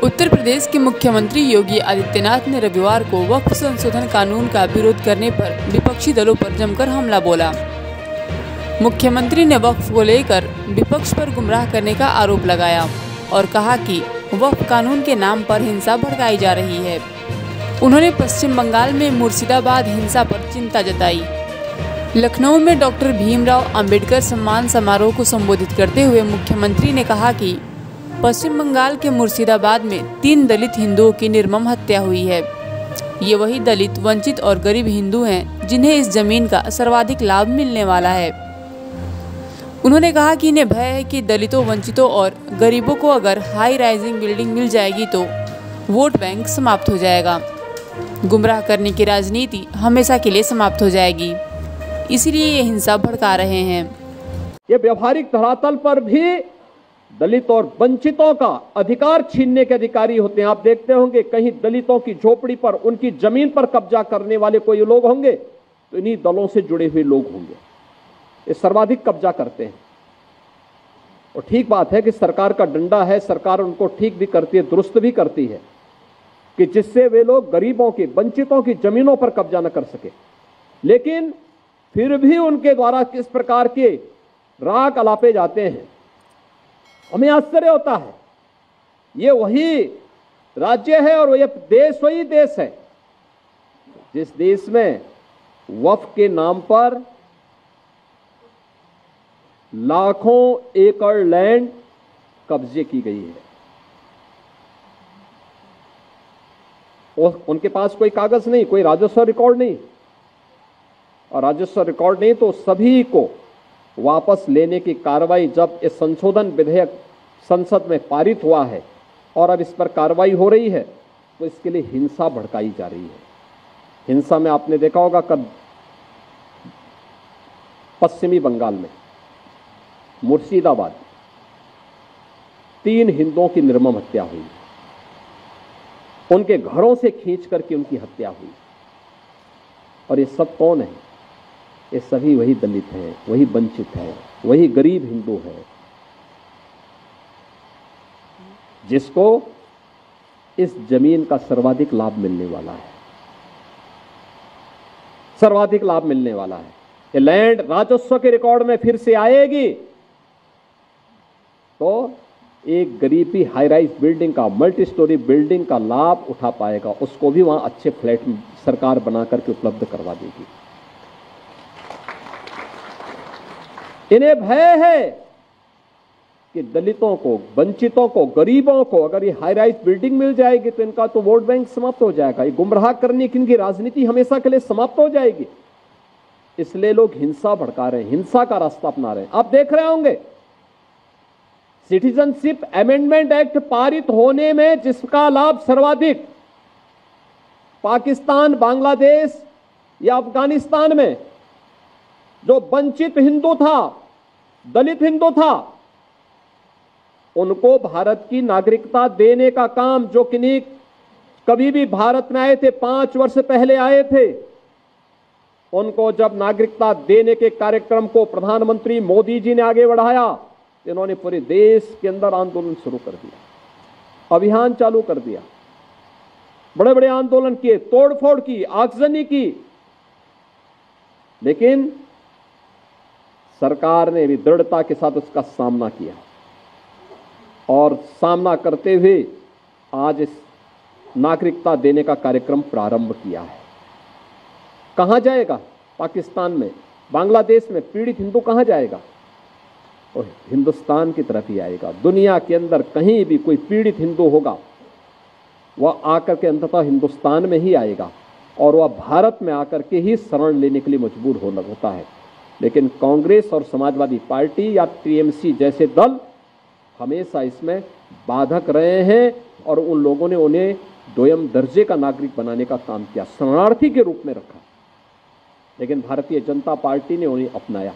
उत्तर प्रदेश के मुख्यमंत्री योगी आदित्यनाथ ने रविवार को वक्फ संशोधन कानून का विरोध करने पर विपक्षी दलों पर जमकर हमला बोला। मुख्यमंत्री ने वक्फ को लेकर विपक्ष पर गुमराह करने का आरोप लगाया और कहा कि वक्फ कानून के नाम पर हिंसा भड़काई जा रही है। उन्होंने पश्चिम बंगाल में मुर्शिदाबाद हिंसा पर चिंता जताई। लखनऊ में डॉक्टर भीमराव अंबेडकर सम्मान समारोह को संबोधित करते हुए मुख्यमंत्री ने कहा कि पश्चिम बंगाल के मुर्शिदाबाद में 3 दलित हिंदुओं की निर्मम हत्या हुई है। ये वही दलित, वंचित और गरीब हिंदू हैं जिन्हें इस जमीन का सर्वाधिक लाभ मिलने वाला है। उन्होंने कहा कि इन्हें भय है कि दलितों, वंचितों और गरीबों को अगर हाई राइजिंग बिल्डिंग मिल जाएगी तो वोट बैंक समाप्त हो जाएगा। गुमराह करने की राजनीति हमेशा के लिए समाप्त हो जाएगी, इसीलिए ये हिंसा भड़का रहे हैं। ये व्यवहारिक धरातल पर भी दलित और वंचितों का अधिकार छीनने के अधिकारी होते हैं। आप देखते होंगे कहीं दलितों की झोपड़ी पर, उनकी जमीन पर कब्जा करने वाले कोई लोग होंगे तो इन्हीं दलों से जुड़े हुए लोग होंगे। ये सर्वाधिक कब्जा करते हैं। और ठीक बात है कि सरकार का डंडा है, सरकार उनको ठीक भी करती है, दुरुस्त भी करती है कि जिससे वे लोग गरीबों की, वंचितों की जमीनों पर कब्जा न कर सके। लेकिन फिर भी उनके द्वारा किस प्रकार के राग अलापे जाते हैं, हमें आश्चर्य होता है। ये वही राज्य है और ये देश वही देश है जिस देश में वक्फ के नाम पर लाखों एकड़ लैंड कब्जे की गई है। और उनके पास कोई कागज नहीं, कोई राजस्व रिकॉर्ड नहीं, और राजस्व रिकॉर्ड नहीं तो सभी को वापस लेने की कार्रवाई, जब ये संशोधन विधेयक संसद में पारित हुआ है और अब इस पर कार्रवाई हो रही है, तो इसके लिए हिंसा भड़काई जा रही है। हिंसा में आपने देखा होगा कब पश्चिमी बंगाल में मुर्शिदाबाद 3 हिंदुओं की निर्मम हत्या हुई, उनके घरों से खींच करके उनकी हत्या हुई। और ये सब कौन है? ये सभी वही दलित हैं, वही वंचित हैं, वही गरीब हिंदू हैं जिसको इस जमीन का सर्वाधिक लाभ मिलने वाला है। सर्वाधिक लाभ मिलने वाला है। ये लैंड राजस्व के रिकॉर्ड में फिर से आएगी तो एक गरीब भी हाई राइज बिल्डिंग का, मल्टी स्टोरी बिल्डिंग का लाभ उठा पाएगा। उसको भी वहां अच्छे फ्लैट सरकार बना करके उपलब्ध करवा देगी। इन्हें भय है कि दलितों को, वंचितों को, गरीबों को अगर ये हाई राइज बिल्डिंग मिल जाएगी तो इनका तो वोट बैंक समाप्त हो जाएगा। ये गुमराह करने की इनकी राजनीति हमेशा के लिए समाप्त हो जाएगी। इसलिए लोग हिंसा भड़का रहे हैं, हिंसा का रास्ता अपना रहे हैं। आप देख रहे होंगे सिटीजनशिप अमेंडमेंट एक्ट पारित होने में जिसका लाभ सर्वाधिक पाकिस्तान, बांग्लादेश या अफगानिस्तान में जो वंचित हिंदू था, दलित हिंदू था, उनको भारत की नागरिकता देने का काम, जो किन्हीं कभी भी भारत में आए थे, 5 वर्ष पहले आए थे, उनको जब नागरिकता देने के कार्यक्रम को प्रधानमंत्री मोदी जी ने आगे बढ़ाया, इन्होंने पूरे देश के अंदर आंदोलन शुरू कर दिया, अभियान चालू कर दिया, बड़े बड़े आंदोलन किए, तोड़फोड़ की, आगजनी की। लेकिन सरकार ने भी दृढ़ता के साथ उसका सामना किया और सामना करते हुए आज इस नागरिकता देने का कार्यक्रम प्रारंभ किया है। कहां जाएगा? पाकिस्तान में, बांग्लादेश में पीड़ित हिंदू कहां जाएगा? और हिंदुस्तान की तरफ ही आएगा। दुनिया के अंदर कहीं भी कोई पीड़ित हिंदू होगा वह आकर के अंततः हिंदुस्तान में ही आएगा और वह भारत में आकर के ही शरण लेने के लिए मजबूर होता है। लेकिन कांग्रेस और समाजवादी पार्टी या टीएमसी जैसे दल हमेशा इसमें बाधक रहे हैं और उन लोगों ने उन्हें दोयम दर्जे का नागरिक बनाने का काम किया, शरणार्थी के रूप में रखा। लेकिन भारतीय जनता पार्टी ने उन्हें अपनाया।